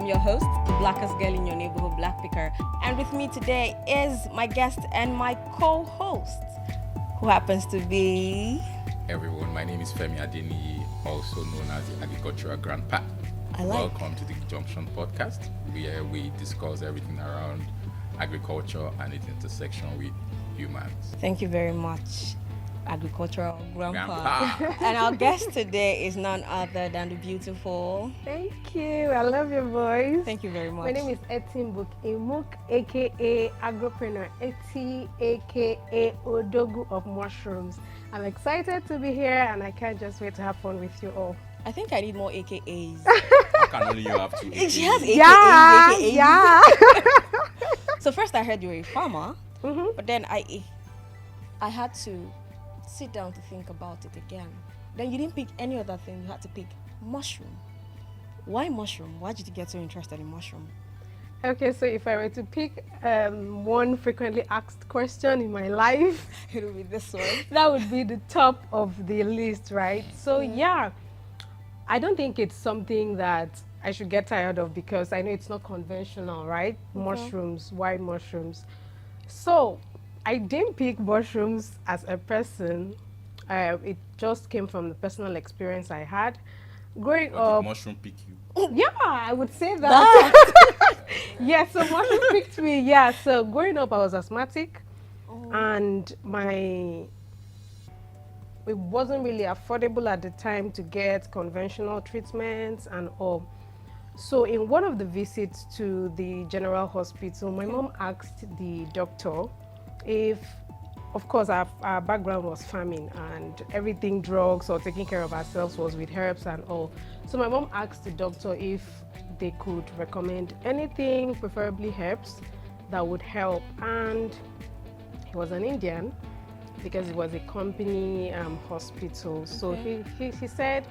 I'm your host, the blackest girl in your neighborhood, Black Picker. And with me today is my guest and my co-host, who happens to be... Everyone, my name is Femi Adeniyi, also known as the Agricultural Grandpa. Welcome to the Junction Podcast, where we discuss everything around agriculture and its intersection with humans. Thank you very much, Agricultural Grandpa. And our guest today is none other than the beautiful... Thank you. I love your voice. Thank you very much. My name is Etimbuk Imuk, aka Agropreneur Eti, aka Odogu of Mushrooms. I'm excited to be here and I can't just wait to have fun with you all. I think I need more AKAs. How can only you have two AKAs? She has AKAs, Yeah. So first I heard you were a farmer, Mm-hmm. but then I had to sit down to think about it again. Then you didn't pick any other thing, you had to pick mushroom. Why mushroom? Why did you get so interested in mushroom? Okay, so if I were to pick one frequently asked question in my life, It will be this one. that would be the top of the list, right? So yeah, I don't think it's something that I should get tired of because I know it's not conventional, right? Mushrooms, why mushrooms? So I didn't pick mushrooms as a person. It just came from the personal experience I had. Growing Or up, did mushroom pick you? yeah, I would say that. Yeah, so mushroom picked me. Yeah, so growing up, I was asthmatic, and it wasn't really affordable at the time to get conventional treatments and all. So in one of the visits to the general hospital, my mom asked the doctor if, of course, our background was farming and everything drugs or taking care of ourselves was with herbs and all. So my mom asked the doctor if they could recommend anything, preferably herbs, that would help. And he was an Indian because it was a company hospital. So he said,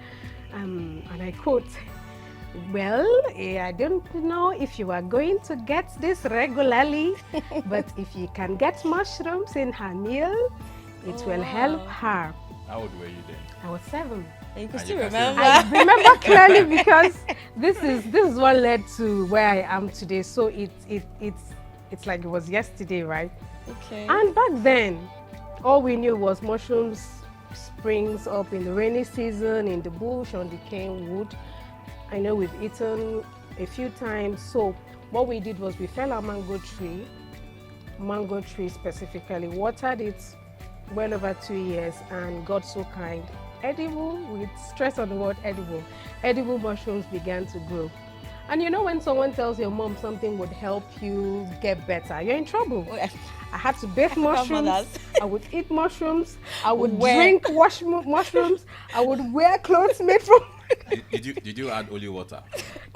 and I quote, "Well, I don't know if you are going to get this regularly, but if you can get mushrooms in her meal, it will help her." How old were you then? I was 7. And you can And still you can remember. I remember clearly because this is what led to where I am today. So it's like it was yesterday, right? Okay. And back then, all we knew was mushrooms springs up in the rainy season, in the bush, on the cane wood. I know we've eaten a few times. So what we did was we fell a mango tree specifically, watered it well over 2 years, and got so kind. Edible, with stress on the word edible mushrooms began to grow. And you know when someone tells your mom something would help you get better, you're in trouble. I had to bake mushrooms, I would eat mushrooms, I would drink mushrooms, I would wear clothes made from... Did you add holy water?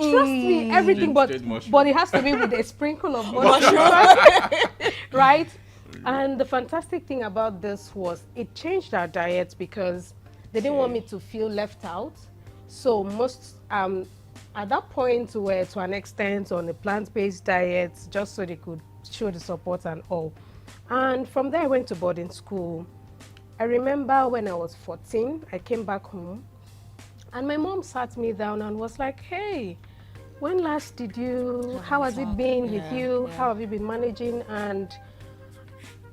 Trust me, everything, but it has to be with a sprinkle of mushroom, right? And the fantastic thing about this was it changed our diet because they didn't want me to feel left out. So most, at that point, we were to an extent on a plant-based diet just so they could show the support and all. And from there, I went to boarding school. I remember when I was 14, I came back home. And my mom sat me down and was like, "Hey, when last did you, how has it been with you? How have you been managing? And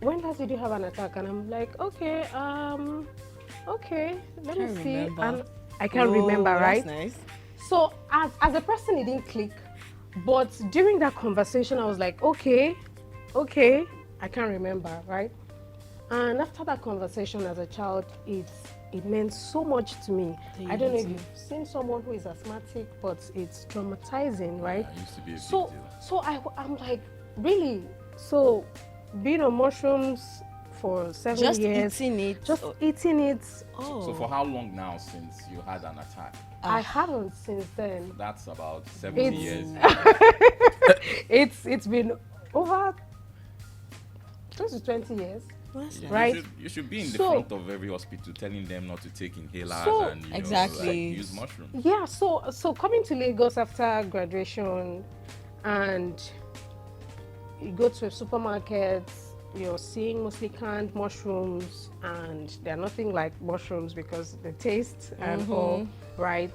when last did you have an attack?" And I'm like, okay, let me see. And I can't remember, right? That's nice. So as a person, it didn't click. But during that conversation, I was like, okay, I can't remember, right? And after that conversation as a child, it meant so much to me. I don't know if you've seen someone who is asthmatic, but it's traumatizing, right? Yeah, it used to be a big So deal. I'm like, really? So being on mushrooms for 7 years. Just eating it. So for how long now since you had an attack? I haven't since then. That's about 70 years. It's been over close to 20 years. Yeah, right? You should be in the front of every hospital telling them not to take inhalers and use mushrooms. Yeah, so coming to Lagos after graduation, and you go to a supermarket, you're seeing mostly canned mushrooms, and they're nothing like mushrooms because the taste and all, right?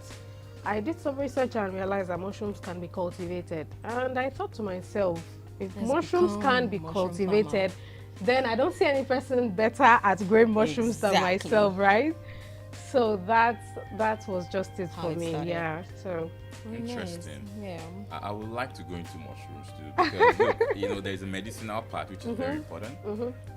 I did some research and realized that mushrooms can be cultivated. And I thought to myself, if mushrooms can be cultivated, then I don't see any person better at growing mushrooms than myself, right? So that was just it for me. Yeah. So interesting. Nice. Yeah. I would like to go into mushrooms too, because look, you know, there's a medicinal part which is very important,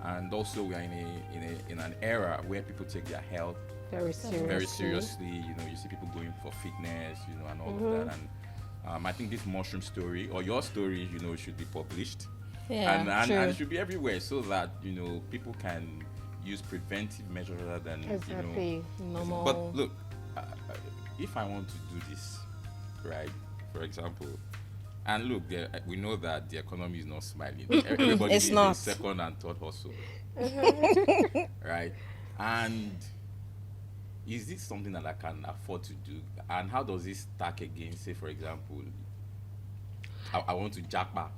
and also we are in an era where people take their health very seriously. You know, you see people going for fitness, you know, and all of that. And I think this mushroom story, or your story, you know, should be published. Yeah, and it should be everywhere, so that, you know, people can use preventive measures rather than, you know. Normal. But look, if I want to do this, right, for example, and look, we know that the economy is not smiling. Everybody needs a second and third hustle. Right? And is this something that I can afford to do? And how does this stack against, say, for example, I want to jackpot,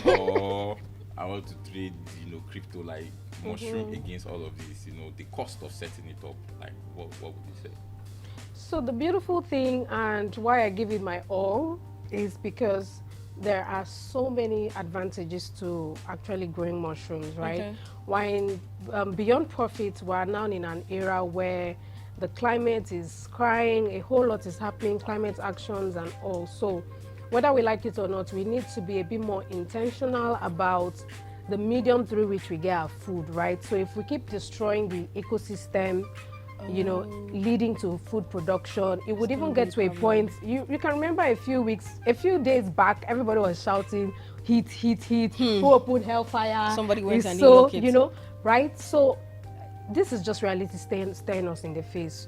or I want to trade, you know, crypto like mushroom against all of this, you know, the cost of setting it up, like what would you say? So the beautiful thing, and why I give it my all, is because there are so many advantages to actually growing mushrooms, right? Okay. When beyond profit, we're now in an era where the climate is crying, a whole lot is happening, climate actions and all. So whether we like it or not, we need to be a bit more intentional about the medium through which we get our food, right? So if we keep destroying the ecosystem, you know, leading to food production, it would even get to a point, you can remember a few days back, everybody was shouting, heat, who opened hellfire? Somebody went and so, you know, right? So this is just reality staring us in the face.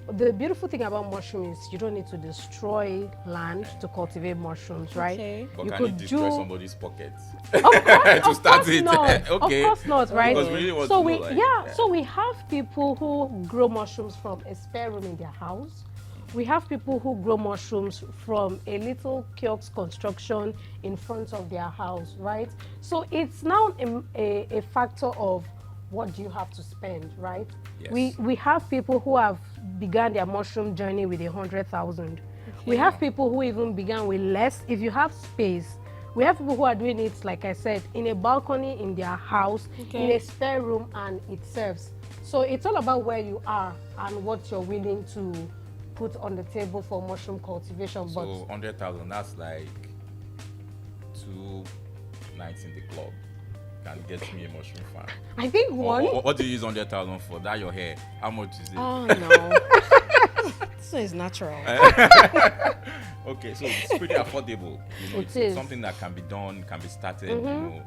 The beautiful thing about mushroom is you don't need to destroy land to cultivate mushrooms, right? Okay. But you can could you destroy somebody's pockets Of course, to start it? not. Okay. Of course not, right? Because we really want So to we know, like, so we have people who grow mushrooms from a spare room in their house. We have people who grow mushrooms from a little kiosk construction in front of their house, right? So it's now a factor of what do you have to spend, right? Yes. We have people who have begun their mushroom journey with 100,000. We have people who even began with less. If you have space, we have people who are doing it, like I said, in a balcony in their house, in a spare room, and it serves. So it's all about where you are and what you're willing to put on the table for mushroom cultivation. So 100,000, that's like 2 nights in the club can get me a mushroom farm. I think one. What do you use 100,000 for? That your hair? How much is it? Oh no. This is natural. Okay, so it's pretty affordable. You know, It it's is. something that can be done, can be started, you know,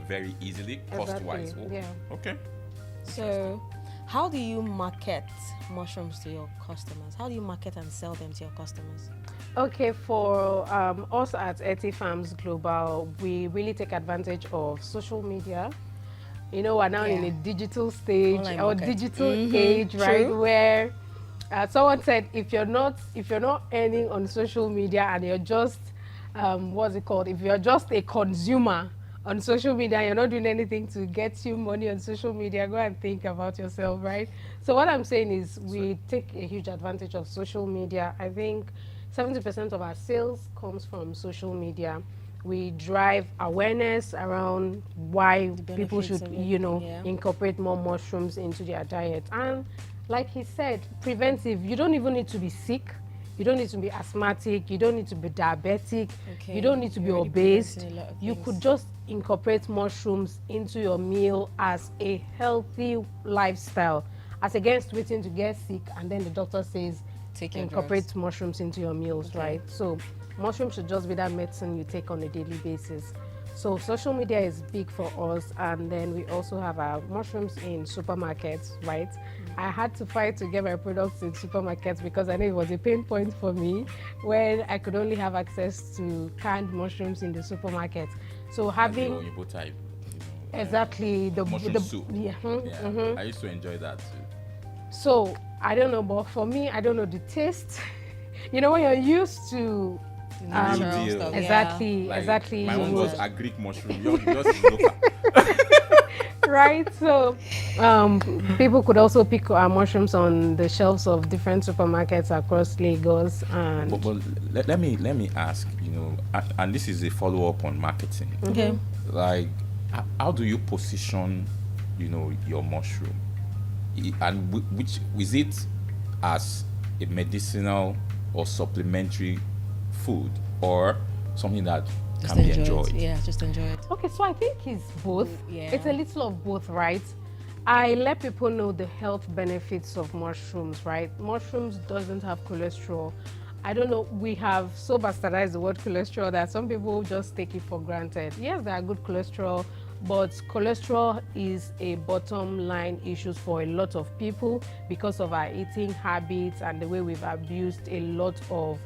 very easily, cost-wise. Exactly, yeah. Okay. So, how do you market mushrooms to your customers? How do you market and sell them to your customers? Okay, for us at Eti Farms Global, we really take advantage of social media. You know, we're now in a digital stage Online or market. digital age, right? True. Where someone said, if you're not earning on social media and you're just what's it called? If you're just a consumer on social media, you're not doing anything to get you money on social media, go and think about yourself, right? So what I'm saying is we take a huge advantage of social media. I think 70% of our sales comes from social media. We drive awareness around why people should, you know, incorporate more mushrooms into their diet. And like he said, preventive, you don't even need to be sick. You don't need to be asthmatic. You don't need to be diabetic. You don't need to be obese. You could just incorporate mushrooms into your meal as a healthy lifestyle, as against waiting to get sick and then the doctor says, incorporate mushrooms into your meals, right? So mushrooms should just be that medicine you take on a daily basis. So social media is big for us, and then we also have our mushrooms in supermarkets, right? I had to fight to get my products in supermarkets because I know it was a pain point for me when I could only have access to canned mushrooms in the supermarket. So having the Oyinbo type, you know, exactly the mushroom soup. Yeah, I used to enjoy that too. So I don't know, but for me, I don't know the taste. You know, when you're used to Natural stuff. exactly, Like, exactly. My one was a Greek mushroom. Yours is local. Right? So people could also pick mushrooms on the shelves of different supermarkets across Lagos. And But let me ask, and this is a follow up on marketing. Okay. Like, how do you position, your mushroom? And which is it as a medicinal or supplementary food, or something that Just can be enjoy enjoyed? it. Yeah, just enjoy it. okay, so I think it's both. Yeah. It's a little of both, right? I let people know the health benefits of mushrooms, right? Mushrooms doesn't have cholesterol. I don't know, we have so bastardized the word cholesterol that some people just take it for granted. Yes, there are good cholesterol, but cholesterol is a bottom line issue for a lot of people because of our eating habits and the way we've abused a lot of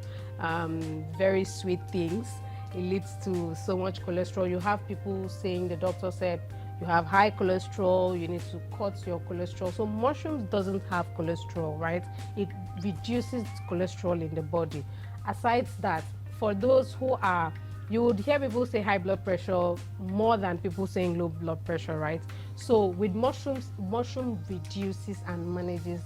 very sweet things. It leads to so much cholesterol. You have people saying, the doctor said, you have high cholesterol, you need to cut your cholesterol. So mushrooms doesn't have cholesterol, right? It reduces cholesterol in the body. Aside that, for those who are, you would hear people say high blood pressure more than people saying low blood pressure, right? So with mushrooms, mushroom reduces and manages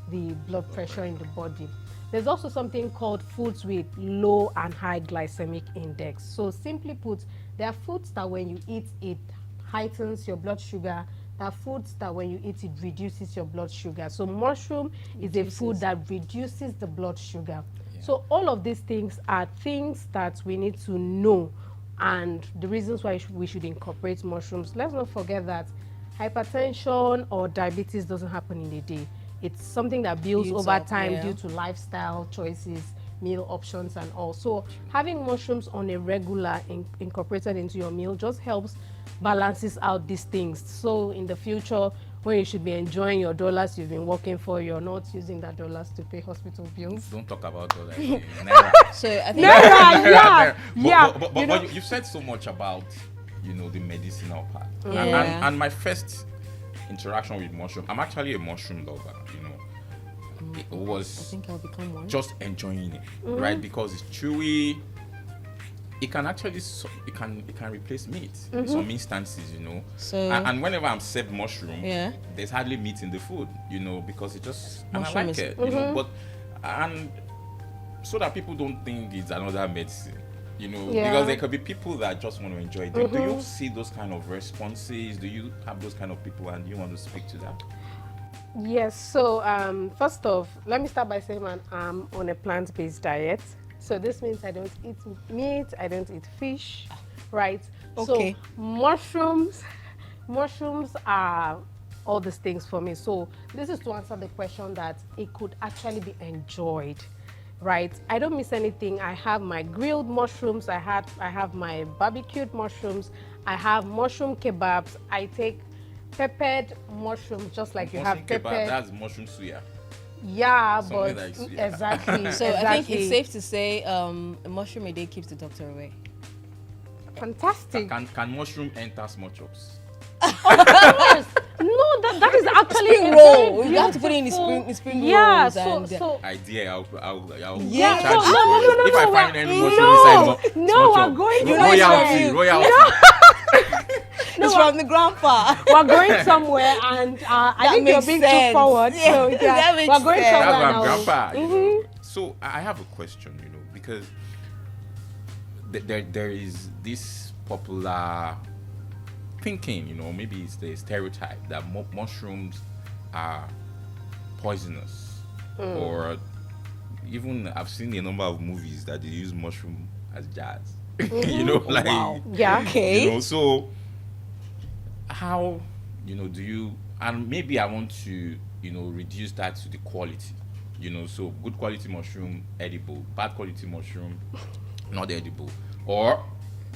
the blood pressure in the body. There's also something called foods with low and high glycemic index. So simply put, there are foods that when you eat it heightens your blood sugar. There are foods that when you eat it reduces your blood sugar. So mushroom is a food that reduces the blood sugar. Yeah. So all of these things are things that we need to know, and the reasons why we should incorporate mushrooms. Let's not forget that hypertension or diabetes doesn't happen in a day. It's something that builds over time due to lifestyle choices, meal options and all. So having mushrooms on a regular incorporated into your meal just helps balances out these things. So in the future, when you should be enjoying your dollars you've been working for, you're not using that dollars to pay hospital bills. Don't talk about dollars. So I think but you've said so much about the medicinal part. Yeah. And my first interaction with mushroom, I'm actually a mushroom lover. It was I think I'll become one. just enjoying it, right? Because it's chewy. It can actually it can replace meat in some instances, So and whenever I'm served mushroom, yeah, there's hardly meat in the food, because it just Mushroom and I like it, but and so that people don't think it's another medicine, because there could be people that just want to enjoy it. Do you see those kind of responses? Do you have those kind of people, and you want to speak to that? Yes. So first off, let me start by saying I'm on a plant-based diet. So this means I don't eat meat, I don't eat fish, right? Okay. So mushrooms are all these things for me. So this is to answer the question that it could actually be enjoyed, right? I don't miss anything. I have my grilled mushrooms, I have my barbecued mushrooms, I have mushroom kebabs, I take peppered mushrooms just like you have peppered. Kebab, that's mushroom suya. Yeah, Something but like suya. exactly. So I think it's safe to say a mushroom a day keeps the doctor away. Fantastic. Can mushroom enter small chops? Yes. No, that is actually Spring a roll. very You have to put it in the beautiful- spring yeah, rolls. so, And so Idea, I'll Yeah. charge you No, for it. If I we're- find any mushroom no, inside no, small we're chop, going to royalty. it's from the grandpa. we're going somewhere, and I think you're makes being sense. too forward. Yeah, So that makes we're going sense. somewhere That's now. my grandpa. So I have a question, because there is this popular thinking, maybe it's the stereotype that mushrooms are poisonous, or even I've seen a number of movies that they use mushroom as jazz. Like Wow. Yeah. Okay. So how do you, and maybe I want to reduce that to the quality, so good quality mushroom edible, bad quality mushroom not edible, or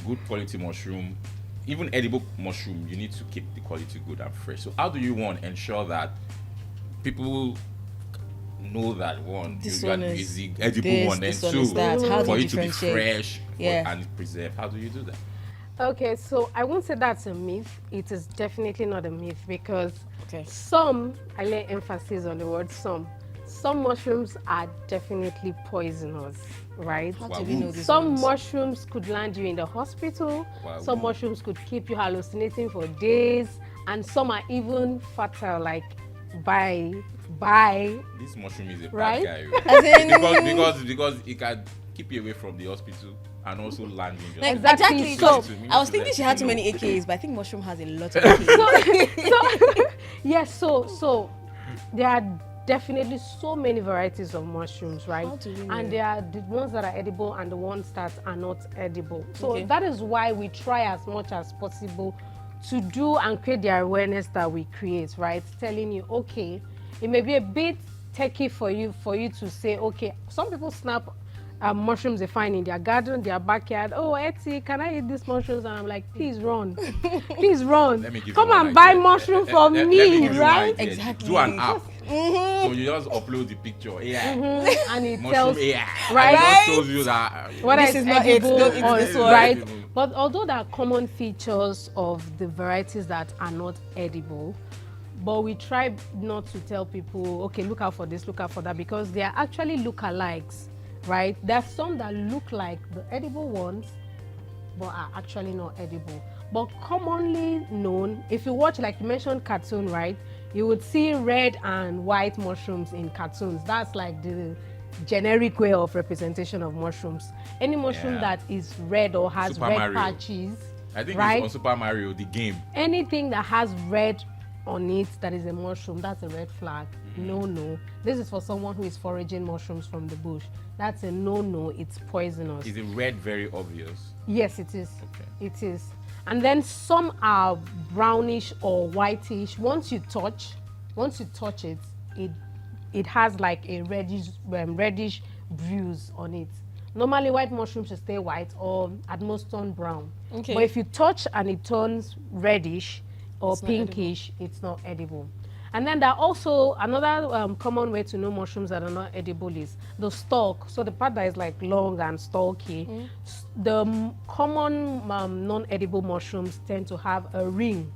good quality mushroom, even edible mushroom, you need to keep the quality good and fresh. So how do you ensure that people know that This you one are is using edible this, one, and this one two, is that. How do for you it to be differentiate? fresh and preserved? How do you do that? Okay, so I won't say that's a myth. It is definitely not a myth, because Okay. I lay emphasis on the word some mushrooms are definitely poisonous, right? How do we know this? Some mushrooms could land you in the hospital. Wow. Some mushrooms could keep you hallucinating for days and some are even fertile, like by This mushroom is a Right? bad guy. As in- because it can keep you away from the hospital and also land in your Exactly. So To me, I was to thinking let she had too you know. many AKs, but I think mushroom has a lot of AKs. so yes, so there are definitely so many varieties of mushrooms, right? How do we know? And there are the ones that are edible and the ones that are not edible. So Okay. that is why we try as much as possible to do and create the awareness that we create, right? Telling you, okay, it may be a bit techy for you to say, okay, some people snap mushrooms they find in their garden, their backyard. Oh, Etsy, can I eat these mushrooms? And I'm like, please run. Please run. Let me give Come you one and buy idea. mushroom Let from me me, give you one right? idea. Exactly. Do an app. So you just upload the picture. Yeah. And it Mushroom tells AI. right? And it just shows you that. whether This it's is not it, edible don't eat or this one. right. Edible. But although there are common features of the varieties that are not edible, but we try not to tell people, okay, look out for this, look out for that, because they are actually lookalikes, right? There are some that look like the edible ones, but are actually not edible. But commonly known, if you watch, like you mentioned cartoon, right? You would see red and white mushrooms in cartoons. That's like the generic way of representation of mushrooms. Any mushroom Yeah. that is red or has Super red Mario. patches, I think right? it's on Super Mario, the game. Anything that has red on it that is a mushroom, that's a red flag. No. This is for someone who is foraging mushrooms from the bush. That's a no. It's poisonous. Is it red very obvious? Yes, it is. Okay. It is. And then some are brownish or whitish. Once you touch it, it has like a reddish bruise on it. Normally, white mushrooms should stay white or at most turn brown. Okay. But if you touch and it turns reddish or It's not pinkish, it's not edible. And then there are also another common way to know mushrooms that are not edible is the stalk. So the part that is like long and stalky. The common non-edible mushrooms tend to have a ring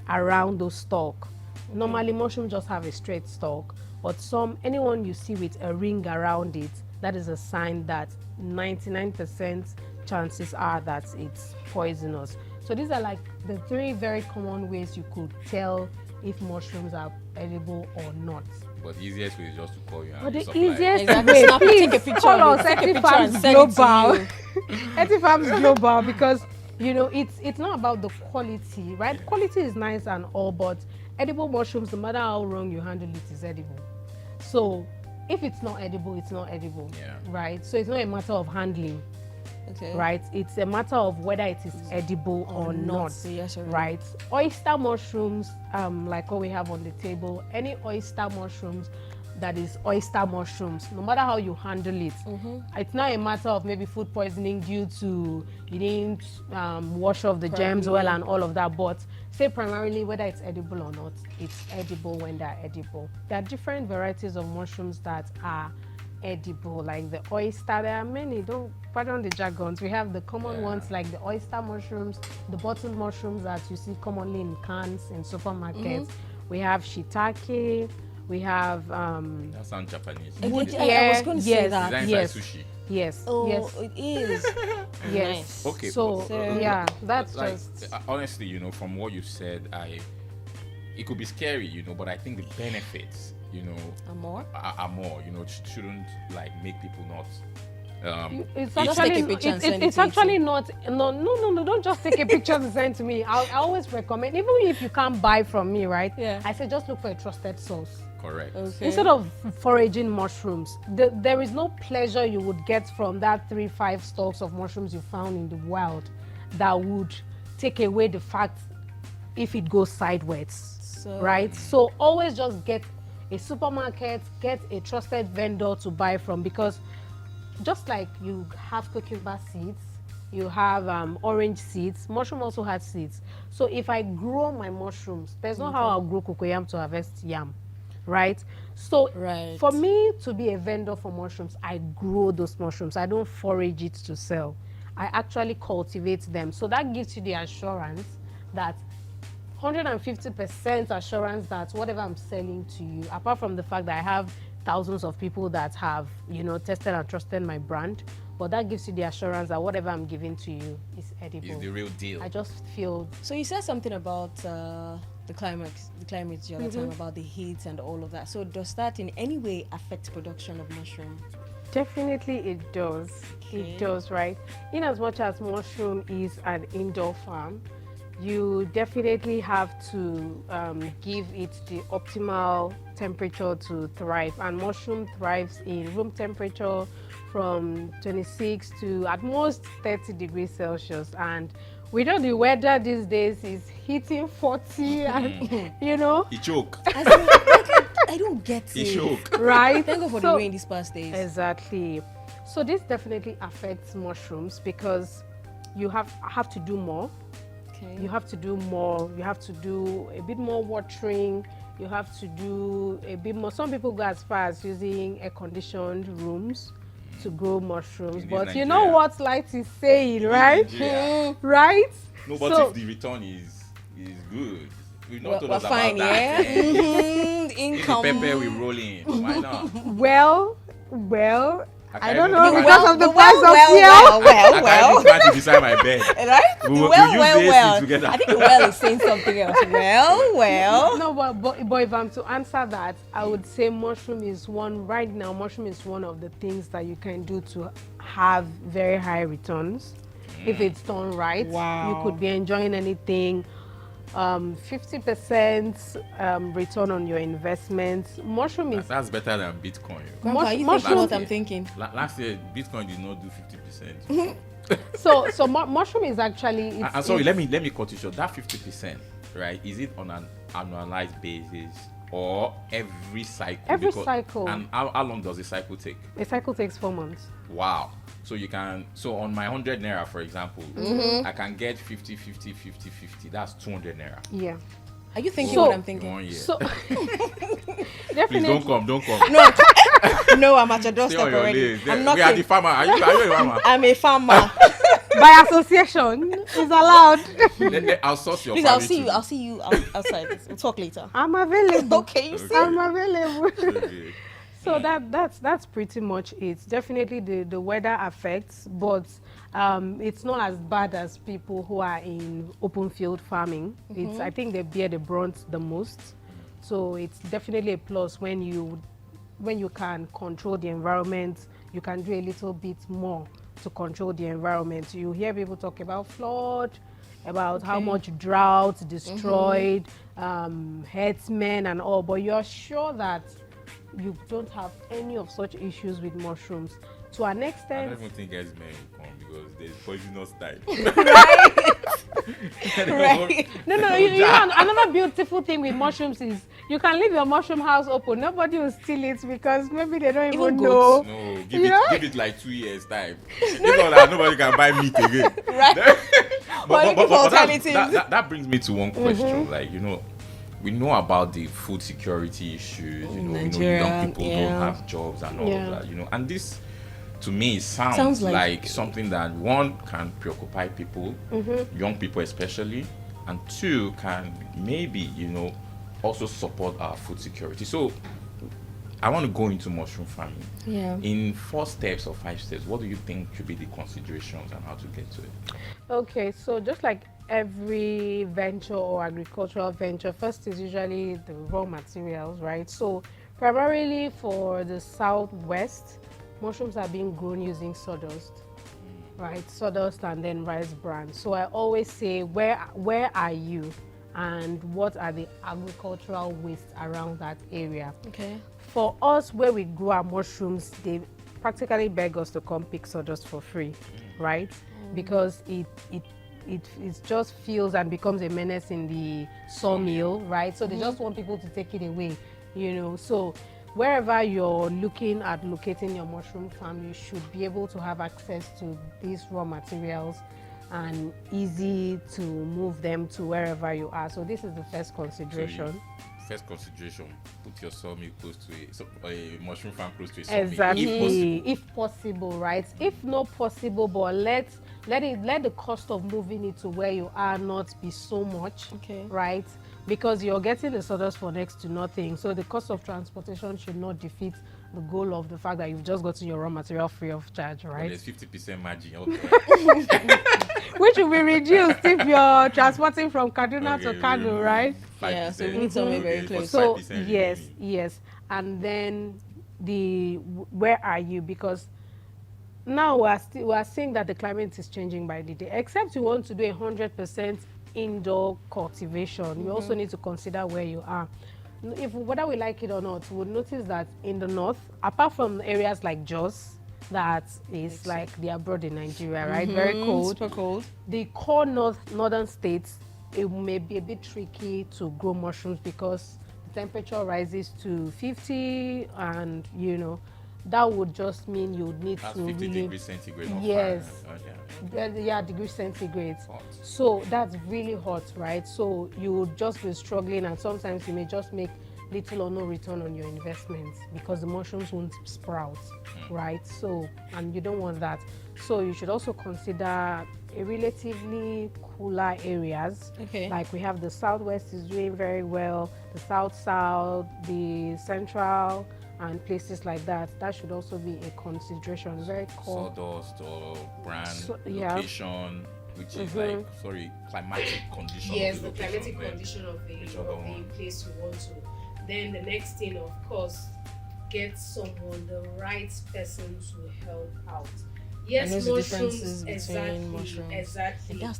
around the stalk. Normally, mushrooms just have a straight stalk, but anyone you see with a ring around it, that is a sign that 99% chances are that it's poisonous. So these are like the 3 very common ways you could tell if mushrooms are edible or not. But the easiest way is just to call you But and the supply. easiest Exactly. way, Snap it, please take a picture call of us it, take a picture Etifarms and send it to Global. you. Etifarms Global, because it's not about the quality, right? Quality is nice and all, but edible mushrooms, no matter how wrong you handle it, is edible. So if it's not edible, it's not edible, Yeah. right? So it's not a matter of handling, Okay. right? It's a matter of whether it is edible or not, So yes or no. right? Oyster mushrooms, like what we have on the table, any oyster mushrooms that is oyster mushrooms, no matter how you handle it, it's not a matter of maybe food poisoning due to you didn't wash off the germs well and all of that, but say primarily whether it's edible or not, it's edible when they're edible. There are different varieties of mushrooms that are edible, like the oyster. There are many, don't pardon the jargons. We have the common ones like the oyster mushrooms, the bottled mushrooms that you see commonly in cans in supermarkets. We have shiitake, we have That sounds Japanese. I was going to say yes, that. Design yes, like sushi. yes, Oh, yes, it is. yes. Nice. Okay. So but, yeah, that's like, just honestly, from what you said, it could be scary, but I think the benefits, Amor? are more. Shouldn't like make people not. it's Just actually take a picture and send it it's to me actually not no, don't just take a picture and send to me. I always recommend, even if you can't buy from me, right? Yeah. I say just look for a trusted source. Correct. Okay. Instead of foraging mushrooms, there is no pleasure you would get from that 3-5 stalks of mushrooms you found in the wild that would take away the fact if it goes sideways, right? So always just get a supermarket, get a trusted vendor to buy from, because just like you have cucumber seeds, you have orange seeds, mushroom also has seeds. So if I grow my mushrooms, there's no how I'll grow cocoyam to harvest yam, right? So Right. for me to be a vendor for mushrooms, I grow those mushrooms. I don't forage it to sell. I actually cultivate them. So that gives you the assurance that 150% assurance that whatever I'm selling to you, apart from the fact that I have thousands of people that have, tested and trusted my brand, but that gives you the assurance that whatever I'm giving to you is edible. It's the real deal. I just feel So you said something about the climate the other time about the heat and all of that. So does that in any way affect production of mushroom? Definitely it does. Okay. It does, right? In as much as mushroom is an indoor farm, you definitely have to give it the optimal temperature to thrive. And mushroom thrives in room temperature from 26 to at most 30 degrees Celsius. And we know the weather these days is hitting 40 and, you know. He choke. I don't get He it. choke. Right? Thank God for the rain these past days. Exactly. So this definitely affects mushrooms because you have to do more. Okay. You have to do more. You have to do a bit more watering. You have to do a bit more. Some people go as far as using air-conditioned rooms to grow mushrooms. In But this you know Nigeria. what Light is saying, right? Nigeria. Right? No, but So- if the return is good, we've not We're told us fine, about yeah? that. Mhm, If the income. pepper we roll in, why not? Well, I don't know even because plant- of the price of fuel. I can even plant it beside my bed. Right? We will use the AC together. I think the well is saying something else. Well. No, but if I'm to answer that, I would say mushroom is one of the things that you can do to have very high returns. If it's done right, Wow. you could be enjoying anything. 50% return on your investment. Mushroom is That's better than Bitcoin. Grandpa, you think mushroom- what I'm thinking? Last year, Bitcoin did not do 50%. so mushroom is actually. And sorry, let me cut you short. That 50%, right? Is it on an annualized basis or every cycle? Every cycle. And how long does the cycle take? A cycle takes 4 months. Wow. So on my 100 naira, for example, I can get 50, 50, 50, 50. That's 200 naira. Yeah. Are you thinking So- what I'm In thinking? 1 year. So Please definitely. don't come. No, I'm at your Stay doorstep on your already. list. I'm We not. are the farmer. Are you a farmer? I'm a farmer. By association is allowed. I'll source your Please, family I'll see you outside. We'll talk later. I'm available. Okay, you see. I'm available. Okay. So that's pretty much it. Definitely the weather affects, but it's not as bad as people who are in open field farming. It's I think they bear the brunt the most. So it's definitely a plus when you can control the environment. You can do a little bit more to control the environment. You hear people talk about flood, about how much drought destroyed herdsmen and all, but you're sure that you don't have any of such issues with mushrooms. To an I extent, don't even think herdsmen will come because there's poisonous type. Right. no, you know, another beautiful thing with mushrooms is you can leave your mushroom house open. Nobody will steal it because maybe they don't even know. No, You know? give it like 2 years time. If not that, nobody can buy meat again. Right. We're looking for alternatives. That brings me to one question. Like, we know about the food security issues. We know Nigeria, young people yeah. don't have jobs and all Yeah. of that. And this, to me, sounds Sounds like, like- something that one can preoccupy people, young people especially, and two can maybe also support our food security. So I want to go into mushroom farming. Yeah. In 4 steps or 5 steps, what do you think should be the considerations and how to get to it? Okay, so just like every venture or agricultural venture, first is usually the raw materials, right? So primarily for the southwest, mushrooms are being grown using sawdust, right? Sawdust and then rice bran. So I always say, where are you, and what are the agricultural wastes around that area? Okay. For us, where we grow our mushrooms, they practically beg us to come pick sawdust for free, right? Because it just feels and becomes a menace in the sawmill, right? So they just want people to take it away, So wherever you're looking at locating your mushroom farm, you should be able to have access to these raw materials and easy to move them to wherever you are. So this is the first consideration. First consideration: put your sawmill close to a mushroom farm close to a sawmill. Exactly, If possible. if possible, right? If not possible, but let the cost of moving it to where you are not be so much, Okay. right? Because you're getting the sawdust for next to nothing, so the cost of transportation should not defeat the goal of the fact that you've just gotten your raw material free of charge, right? Well, there's 50% margin. Okay. Which will be reduced if you're transporting from Kaduna to Kano, right? Yeah, so we need somewhere very close. So yes, and then where are you? Because now we are seeing that the climate is changing by the day. Except you want to do 100% indoor cultivation, you also need to consider where you are. Whether we like it or not, we'll notice that in the north, apart from areas like Jos, that is like the abroad in Nigeria, right? Very cold. Super cold. The core northern states, it may be a bit tricky to grow mushrooms because the temperature rises to 50, and that would just mean you would need That's to 50 really, degrees centigrade. yes, Yeah. degrees centigrade. Hot. So that's really hot, right? So you would just be struggling, and sometimes you may just make little or no return on your investments because the mushrooms won't sprout, right? So, and you don't want that. So you should also consider a relatively cooler areas. Okay. Like we have the southwest is doing very well, the south, the central, and places like that. That should also be a consideration. Very cool. Sawdust or brand, yeah. location, which is climatic condition. Yes, of the the location, climatic then condition of the which other one? place you want to. Then the next thing, of course, get someone, the right person to help out. Yes, And those are mushrooms, differences between mushrooms. exactly. That's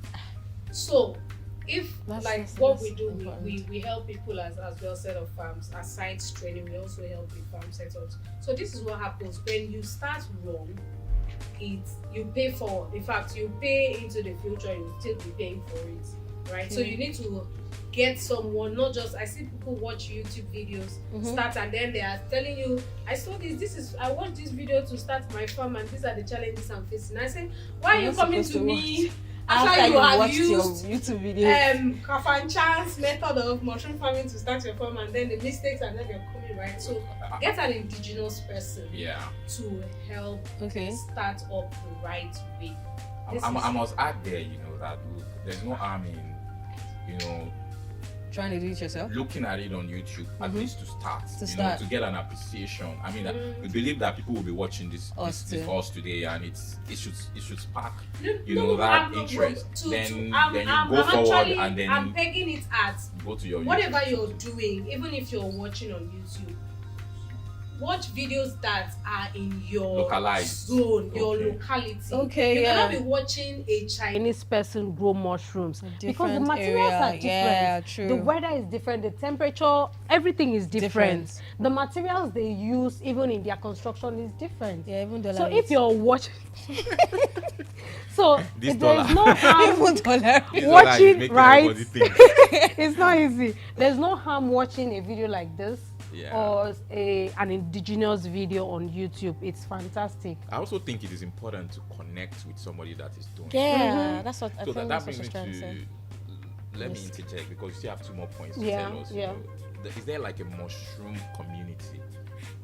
So, if what we do, important. we help people as well set up farms, aside training, we also help with farm setups. So this is what happens when you start wrong. You pay forward. In fact, you pay into the future. You will still be paying for it, right? So you need to get someone. Not just I see people watch YouTube videos, start, and then they are telling you, I saw this. I watched this video to start my farm, and these are the challenges I'm facing. I say, why are you coming to me? After you have used your YouTube video, Kafan Chan's method of mushroom farming to start your farm, and then the mistakes and then they're coming, right? So get an indigenous person to help start up the right way. I must add there, that there's no harm in, trying to do it yourself, looking at it on YouTube, at least to start, to get an appreciation. I mean, we believe that people will be watching this us today, and it should spark, that interest. Then you go forward, and then I'm pegging it at go to your whatever YouTube. you're doing, even if you're watching on YouTube. Watch videos that are in your Localized zone, your locality. Okay, you cannot be watching a Chinese person grow mushrooms because the different materials area. are different. Yeah, true. The weather is different, the temperature, everything is different. The materials they use, even in their construction, is different. Yeah, even So if you're watching, so This if there is no harm even dollar. watching, right? Everybody think. It's not easy. There's no harm watching a video like this. Yeah. Or an indigenous video on YouTube. It's fantastic. I also think it is important to connect with somebody that is doing it. Yeah, that's what I So think. that That's what I brings was me trying to say. to let me interject, because you still have 2 more points to Yeah, tell us. yeah. Is there like a mushroom community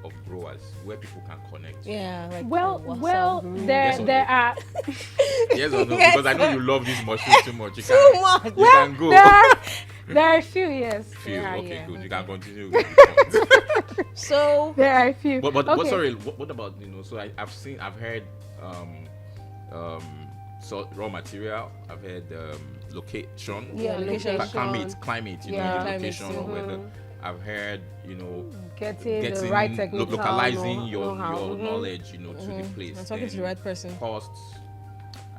of growers where people can connect? Yeah, like Well, Yes or there no? are Yes or no? Yes. Because I know you love this mushroom too much. You Too can, much. You can go. there are a few, yes. Few. There are, Okay, yeah. good. You can continue with the point. So There are a few. But okay. sorry, what about, so I've heard so raw material, I've heard location, Yeah, location. climate, Yeah. the location Climate, of weather. I've heard, getting the right technical localizing your know-how. knowledge, to the place. I'm talking to the then right person. Costs.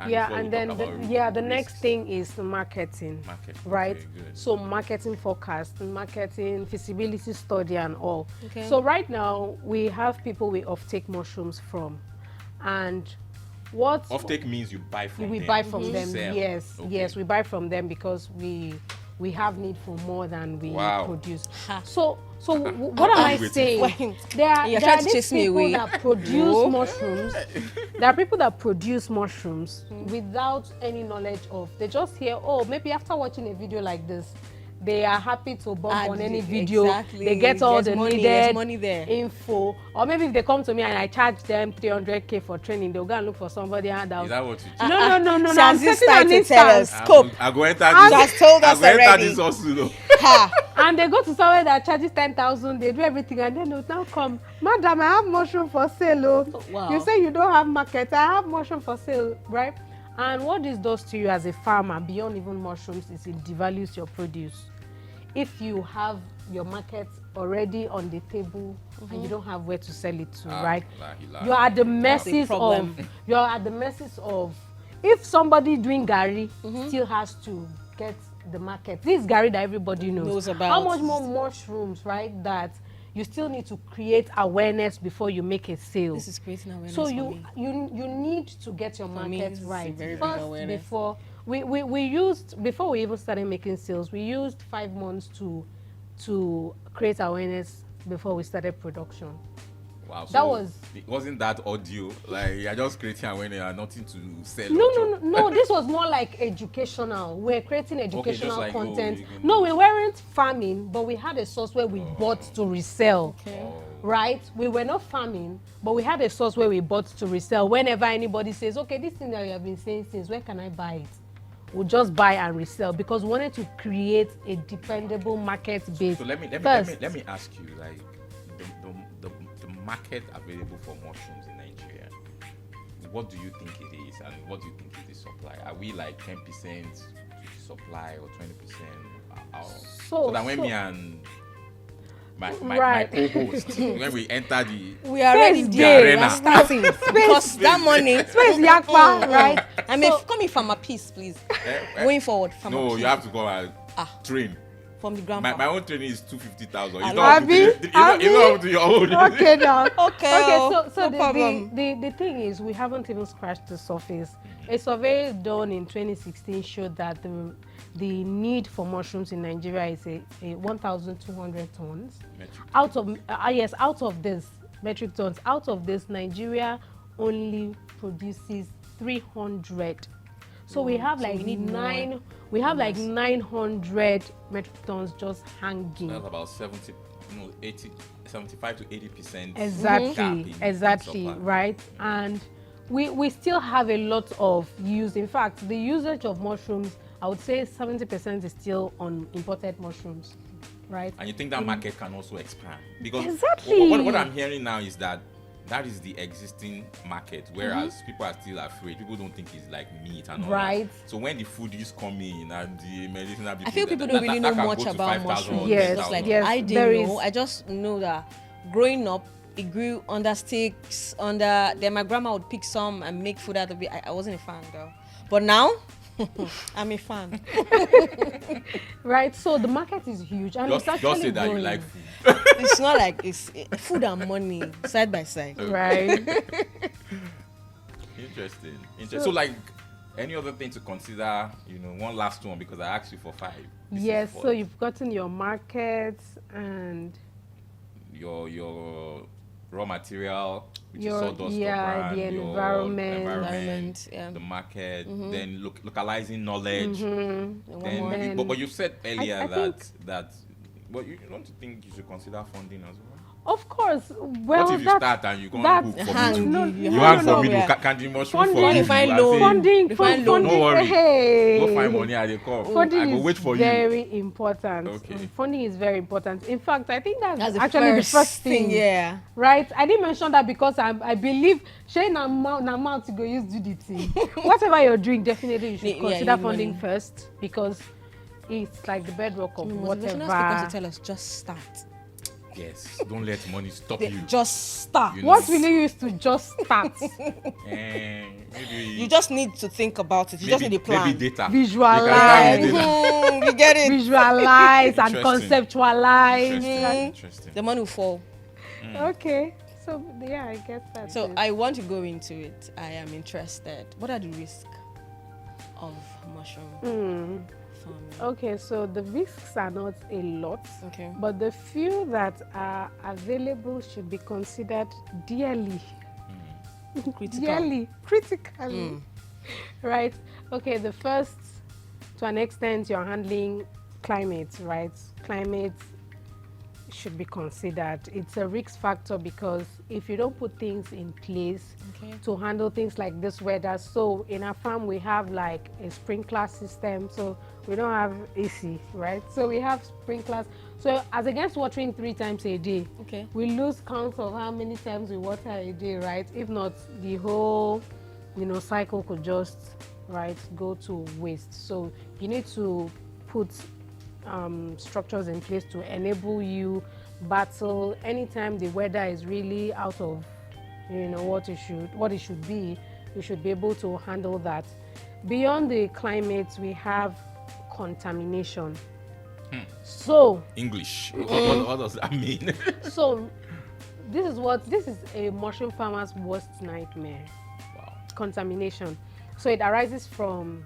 Yeah, before we and then talk about the next risks. thing is the marketing. Right? Okay, good. So marketing forecast, marketing feasibility study and all. Okay. So right now we have people we offtake mushrooms from, and what Offtake means you buy from we them. buy from them. Sell. Yes, Okay. yes, we buy from them because we have need for more than we Wow. produce. Ha. So what am I Waiting. saying? Wait. There are You're trying to these chase me people away. that produce mushrooms. There are people that produce mushrooms without any knowledge of. They just hear, oh, maybe after watching a video like this, they are happy to bump on any video. Exactly. They get all There's the money, needed there's money there. info. Or maybe if they come to me and I charge them 300K for training, they'll go and look for somebody handout. Is that what you do? No. She I'm has this setting an time to tell us. instance. Scope. I go enter She has told us I go enter already. this also, though. And they go to somewhere that charges 10,000, they do everything, and then they'll now come, madam, I have mushroom for sale. Oh. Wow. You say you don't have market, I have mushroom for sale, right? And what this does to you as a farmer, beyond even mushrooms, is it devalues your produce. If you have your market already on the table and you don't have where to sell it to, right? You're at the mercies of, if somebody doing gari still has to get the market. This gari that everybody knows about. How much more mushrooms, right? That you still need to create awareness before you make a sale. This is creating awareness. So you need to get your market right first before we used, before we even started making sales, we used 5 months to create awareness before we started production. Wow, so that wasn't that audio? Like, you're just creating awareness and nothing to sell? No. This was more like educational. We're creating educational content. No, we weren't farming, but we had a source where we bought to resell. Okay. Right? We were not farming, but we had a source where we bought to resell. Whenever anybody says, okay, this thing that you have been saying since, where can I buy it? We'll just buy and resell, because we wanted to create a dependable market base. So let me ask you, like, the market available for mushrooms in Nigeria, what do you think it is, and what do you think is the supply? Are we like 10% supply or 20%? So that when me and my co-host, when we enter we are ready there, we are starting. Because that money, space yakpa, right? I mean, coming from a piece, please. Going forward, from no, you have to go and train. From the grandpa. My own training is 250,000. You don't do your own. Okay, now. Okay. So the thing is, we haven't even scratched the surface. A survey done in 2016 showed that the need for mushrooms in Nigeria is a 1,200 tons. Out of this metric tons, out of this, Nigeria only produces 300. So we have like 900 metric tons just hanging. That's about 75 to 80%. Exactly, right? And we still have a lot of use. In fact, the usage of mushrooms, I would say 70% is still on imported mushrooms, right? And you think that market can also expand? Because exactly. what I'm hearing now is that is the existing market, whereas people are still afraid. People don't think it's like meat and all that. So when the food is coming and the medicinal, I feel people don't really know much about mushrooms. Yes, I didn't know. I just know that growing up, it grew under sticks, then my grandma would pick some and make food out of it. I wasn't a fan though. But now, I'm a fan. Right, so the market is huge, and it's actually just say that growing. you like food. It's not like it's food and money side by side. Right. Interesting. So like, any other thing to consider? One last one, because I asked you for 5. Yes. So you've gotten your markets and your raw material, which is sawdust, the environment, the market, then localizing knowledge. Then, but you said earlier that you don't think you should consider funding as well? Of course. Well, what if you start and you go and book for me? You want for me to can the mushroom for you? Funding. Don't worry. Hey. Go find money at the call. Funding I go wait for is very important. Okay. Funding is very important. In fact, I think that's actually the first thing. Yeah. Right? I didn't mention that because I believe Shane amount to go use do the thing. Whatever you're doing, definitely you should consider funding first, because it's like the bedrock of whatever. Because tell us just start. Yes, don't let money stop you. Just start. What will you use to just start? You just need to think about it. You just need a plan. Maybe data. Visualize. You get it. Visualize and conceptualize. Interesting. The money will fall. Okay. So, yeah, I get that. So, I want to go into it. I am interested. What are the risks of mushroom farming? Okay, so the risks are not a lot, but the few that are available should be considered dearly. Critically. Right? Okay, the first, to an extent, you're handling climate, right? Climate should be considered. It's a risk factor because if you don't put things in place to handle things like this weather, so in our farm we have like a sprinkler system, so we don't have AC, right? So we have sprinklers. So as against watering 3 times a day, we lose count of how many times we water a day, right? If not, the whole, cycle could just, go to waste. So you need to put structures in place to enable you battle anytime the weather is really out of what it should be. You should be able to handle that. Beyond the climate, we have contamination. So English, what does that mean? So this is a mushroom farmer's worst nightmare. Wow. Contamination. So it arises from,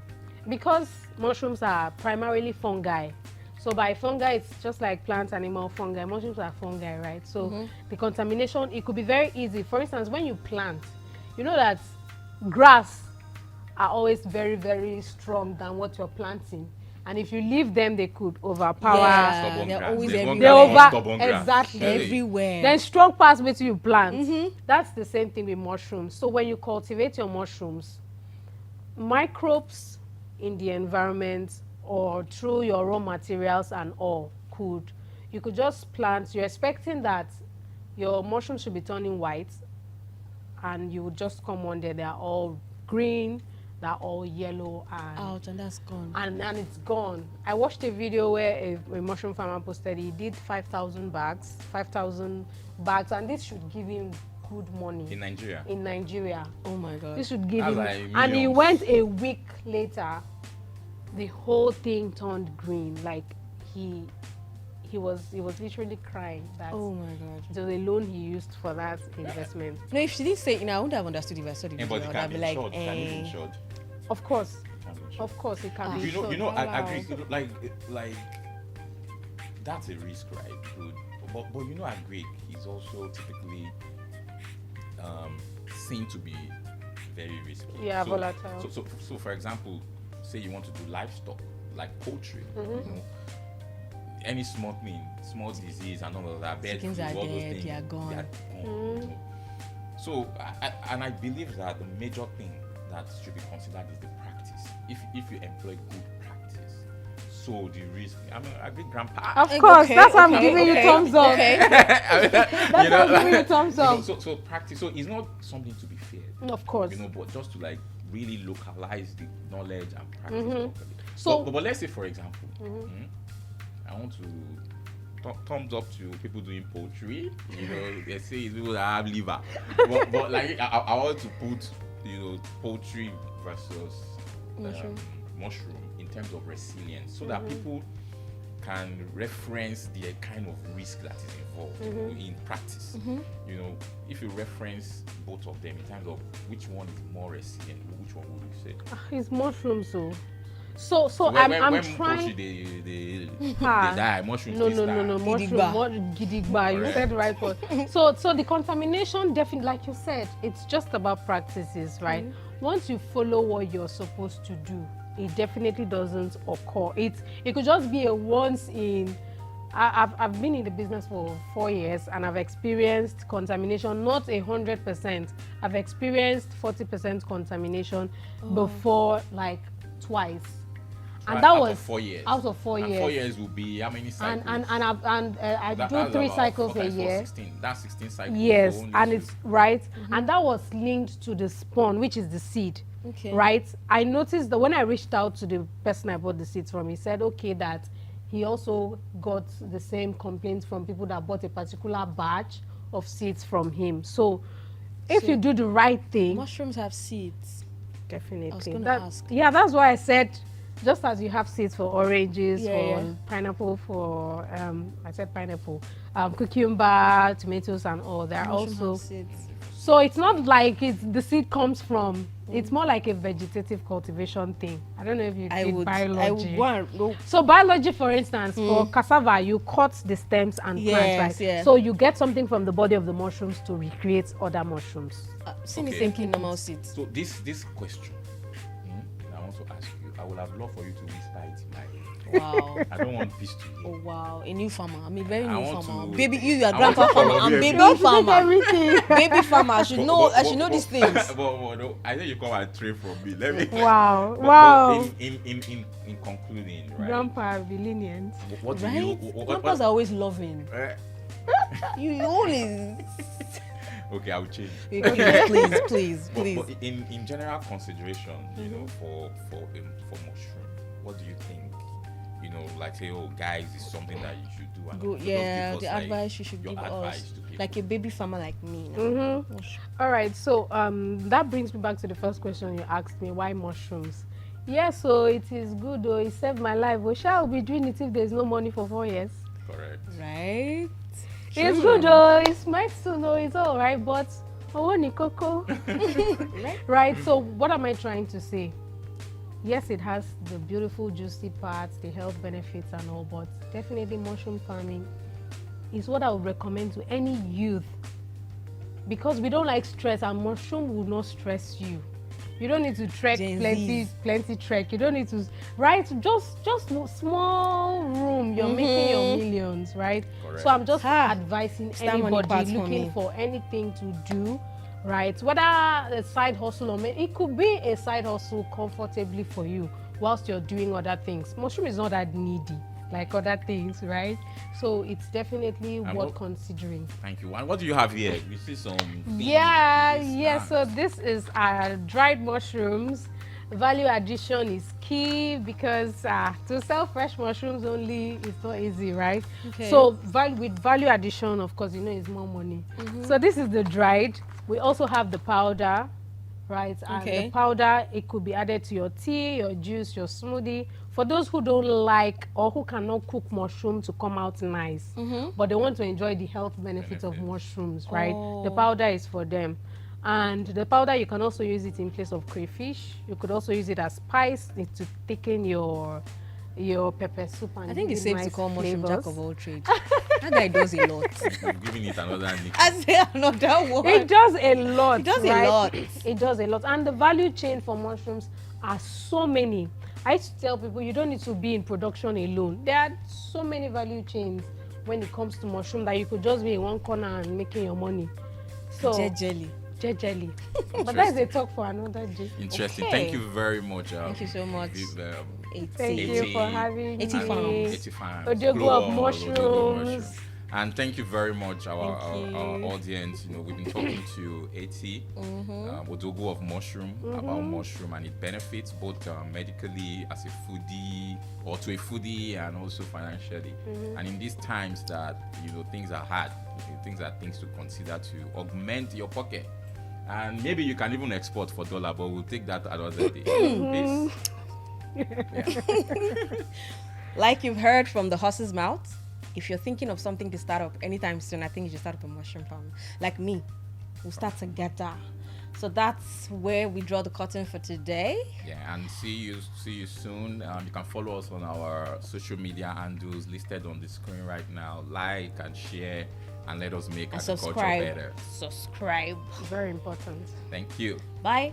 because mushrooms are primarily fungi. So by fungi, it's just like plant, animal, fungi. Mushrooms are fungi, right? So the contamination, it could be very easy. For instance, when you plant, you know that grass are always very, very strong than what you're planting. And if you leave them, they could overpower. Yeah, they're always everywhere. Exactly. Everywhere. Then strong pass with you plant. That's the same thing with mushrooms. So when you cultivate your mushrooms, microbes in the environment or through your raw materials and all you could just plant. You're expecting that your mushrooms should be turning white, and you would just come one day, they're all green, they're all yellow, and that's gone. And it's gone. I watched a video where a mushroom farmer posted he did 5,000 bags, and this should give him good money. In Nigeria. Oh my God. This should give him, like and he went a week later, the whole thing turned green. Like he was literally crying that oh my God, it was a loan he used for that investment. No, if she didn't say, I wouldn't have understood if I saw the video. But it can be like, insured. Can it be insured? Of course, Of course, it can be. I agree. Like that's a risk, right? Good, but agric is also typically seen to be very risky. Yeah, volatile. So for example, say you want to do livestock like poultry, any small disease and all of that, chickens are dead, they are gone. So I believe that the major thing that should be considered is the practice. If you employ good practice, so the risk. I agree, Grandpa. Of course, that's why I'm giving you thumbs up. That's why I'm giving you thumbs up. So practice. So it's not something to be feared. Of course. But just to like really localize the knowledge and practice properly. So, but let's say, for example, I want to thumbs up to people doing poultry. They say it's people that have liver, but like I want to put poultry versus mushroom in terms of resilience, so that people can reference the kind of risk that is involved in practice. If you reference both of them in terms of which one is more resilient, which one would you say? It's mushrooms, So I'm trying. They die. Mushrooms. No. Mushroom. Gidigba. You said the right word. So the contamination, definitely, like you said, it's just about practices, right? Once you follow what you're supposed to do, it definitely doesn't occur. It could just be a once in. I've been in the business for 4 years and I've experienced contamination, not 100%. I've experienced 40% contamination before, like twice. And that was 4 years. Out of 4 years. 4 years will be how many cycles? I do 3 cycles a year. 16. That's 16 cycles. Yes, and it's right. And that was linked to the spawn, which is the seed. Okay. Right. I noticed that when I reached out to the person I bought the seeds from, he said, okay, that he also got the same complaints from people that bought a particular batch of seeds from him. So if you do the right thing, mushrooms have seeds. Definitely. I was going to ask. Yeah, that's why I said, just as you have seeds for oranges, pineapple, for I said pineapple, cucumber, tomatoes, and all. There are also seeds. So it's not like the seed comes from. It's more like a vegetative cultivation thing. I don't know if you did biology. I would want. No. So biology, for instance, for cassava, you cut the stems and plant, right? Yes. So you get something from the body of the mushrooms to recreate other mushrooms. Same thing, normal seeds. So this question, I want to ask you. I would have loved for you to whisper it in my ear. Wow. I don't want peace to hear. Oh wow, a new farmer. I'm a very I new want farmer. to- Baby, you are I want grandpa to farmer. follow I'm you baby everywhere. farmer. Everything. Baby farmer. I should know. I should know these things. But no, I think you come and trade from me. Let me. Wow. But Wow. in concluding, right? Grandpa, be lenient. What do you? Right? Grandpas are always loving. You always. Okay, I will change. Please. But in general consideration, you know, for mushroom, what do you think? You know, like say, oh, guys, it's something that you should do. And Good. just Yeah, give us, the like, advice you should your give advice us, to people. like a baby farmer like me. Now. Mm-hmm. All right, so that brings me back to the first question you asked me: why mushrooms? Yeah, so it is good though. It saved my life. We shall be doing it if there's no money for 4 years. Correct. Right? It's good though. It's nice to know. It's all right, but coco. Right. So what am I trying to say? Yes, it has the beautiful juicy parts, the health benefits and all, but definitely mushroom farming is what I would recommend to any youth, because we don't like stress, and mushroom will not stress you. You don't need to trek Gen plenty trek. You don't need to, right? Just small room. You're making your millions, right? Correct. So I'm just advising Start money anybody part for looking me. for anything to do, right? Whether a side hustle or it could be a side hustle comfortably for you whilst you're doing other things. Mushroom is not that needy like other things, right? So it's definitely worth considering. Thank you. And what do you have here? We see some. So this is dried mushrooms. Value addition is key, because to sell fresh mushrooms only is not easy, right? Okay. So with value addition, of course, you know, it's more money. So this is the dried. We also have the powder, right? And the powder, it could be added to your tea, your juice, your smoothie. For those who don't like or who cannot cook mushroom to come out nice, but they want to enjoy the health benefits of mushrooms, right? The powder is for them. And the powder, you can also use it in place of crayfish. You could also use it as spice to thicken your pepper soup. And I think it's safe to call mushroom flavors. jack of all trades. That guy does a lot. You've given it another nickname. I say another one. It does a lot. It does a right? lot. It does a lot. And the value chain for mushrooms are so many. I used to tell people you don't need to be in production alone. There are so many value chains when it comes to mushroom that you could just be in one corner and making your money. So Jelly. But that's a talk for another day. Interesting. Okay. Thank you very much. Thank you so much. Thank you for having me. Farms. Odogo of mushrooms. And thank you very much, our Thank you. audience. You know, we've been talking to Eti, Odogo of mushroom, about mushroom and its benefits, both medically as a foodie or to a foodie, and also financially. And in these times that, you know, things are hard, things are things to consider to augment your pocket. And maybe you can even export for dollar, but we'll take that another day. Peace. Like you've heard from the horse's mouth, if you're thinking of something to start up anytime soon, I think you should start up a mushroom farm. Like me, we'll start together. So that's where we draw the curtain for today. Yeah, and see you soon. You can follow us on our social media handles listed on the screen right now. Like and share, and let us make agriculture better. Subscribe. Very important. Thank you. Bye.